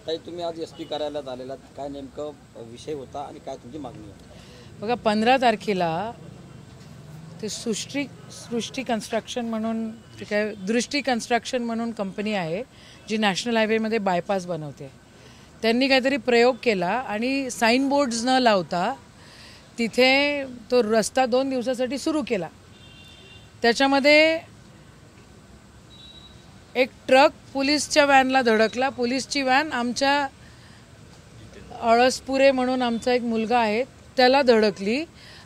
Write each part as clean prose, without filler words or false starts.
ताई तुम्ही आज एसपी कार्यालयात आलेलात, काय नेमकं विषय होता आणि काय तुमची मागणी आहे? बघा 15 तारखेला ते सृष्टी कन्स्ट्रक्शन म्हणून ते काय दृष्टी कन्स्ट्रक्शन म्हणून कंपनी आहे जी नॅशनल हायवेमध्ये बायपास बनवते. त्यांनी काहीतरी प्रयोग केला आणि साईन बोर्ड्स न लावता तिथे तो रस्ता 2 दिवसासाठी सुरू केला. त्याच्यामध्ये एक ट्रक पोलीसच्या व्हॅनला धडकला. पोलीसची व्हॅन आमच्या अळसपुरे म्हणून आमचा एक मुलगा आहे त्याला धडकली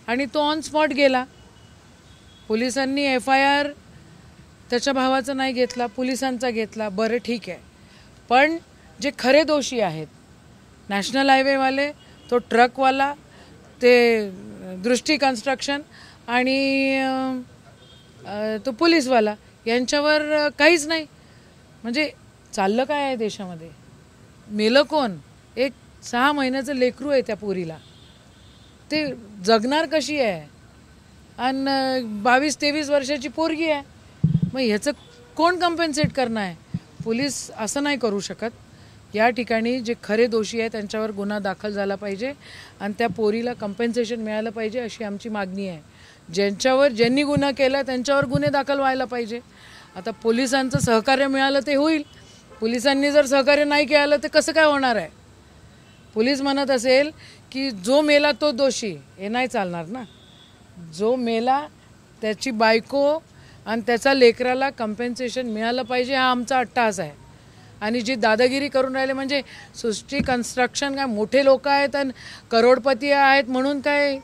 आणि तो ऑन स्पॉट गेला. पोलिसांनी FIR त्याच्या भावाचा नाही घेतला, पोलिसांचा घेतला. बरं ठीक आहे, पण जे खरे दोषी आहेत नॅशनल हायवेवाले, तो ट्रकवाला, ते दृष्टी कन्स्ट्रक्शन आणि तो पोलीसवाला, यांच्यावर काहीच नाही. म्हणजे चाललं काय आहे देशामध्ये? मेलं कोण? एक 6 महिन्याचं लेकरू आहे त्या पोरीला, ते जगणार कशी आहे? आणि 22-23 वर्षाची पोरगी आहे. मग ह्याचं कोण कम्पेन्सेट करणार आहे? पोलीस असं नाही करू शकत. या ठिकाणी जे खरे दोषी आहेत त्यांच्यावर गुन्हा दाखल झाला पाहिजे आणि त्या पोरीला कम्पेन्सेशन मिळालं पाहिजे अशी आमची मागणी आहे. ज्यांनी गुन्हा केला त्यांच्यावर गुन्हे दाखल व्हायला पाहिजे. आता पोलिसांचं सहकार्य मिळालं ते होईल, पोलिसांनी जर सहकार्य नाही केलं तर कसं काय होणार आहे? पोलीस म्हणत असेल की जो मेला तो दोषी, हे नाही चालणार ना. जो मेला त्याची बायको आणि त्याचा लेकराला कम्पेन्सेशन मिळालं पाहिजे, हा आमचा अट्टाहास आहे. आणि जी दादागिरी करून राहिले म्हणजे सृष्टी कन्स्ट्रक्शन काय मोठे लोक आहेत आणि करोडपती आहेत म्हणून काय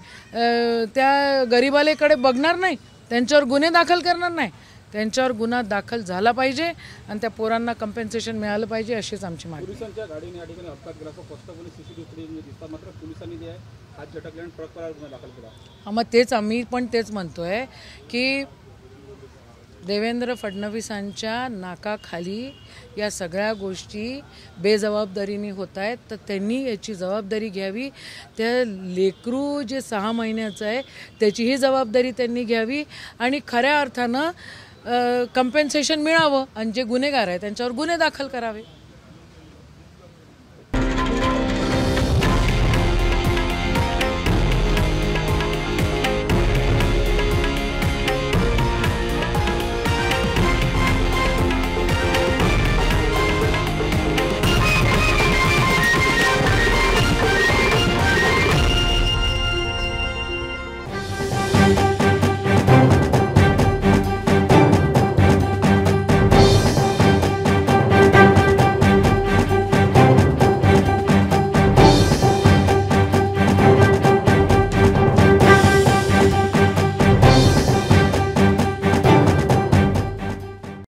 त्या गरिबालेकडे बघणार नाही, त्यांच्यावर गुन्हे दाखल करणार नाही. त्यांच्यावर गुन्हा दाखल झाला पाहिजे आणि त्या पोरांना कम्पेन्सेशन मिळालं पाहिजे अशीच आमची मागणी. पोलिसांच्या गाडीने या ठिकाणी अपघात केला, स्पष्टपणे CCTV दिसतात, मात्र पोलिसांनी जे आहे हात झटकले आणि ट्रकवर गुन्हा दाखल केला. मग तेच आम्ही पण तेच म्हणतोय की देवेंद्र फडणवीसांच्या नाकाखाली या सगळ्या गोष्टी बेजबाबदारीने होत आहेत, तर त्यांनी याची जबाबदारी घ्यावी. त्या लेकरू जे 6 महिन्याचं आहे त्याचीही जबाबदारी त्यांनी घ्यावी आणि खऱ्या अर्थानं कम्पेन्सेशन मिळावं आणि जे गुन्हेगार आहे त्यांच्यावर गुन्हे दाखल करावे.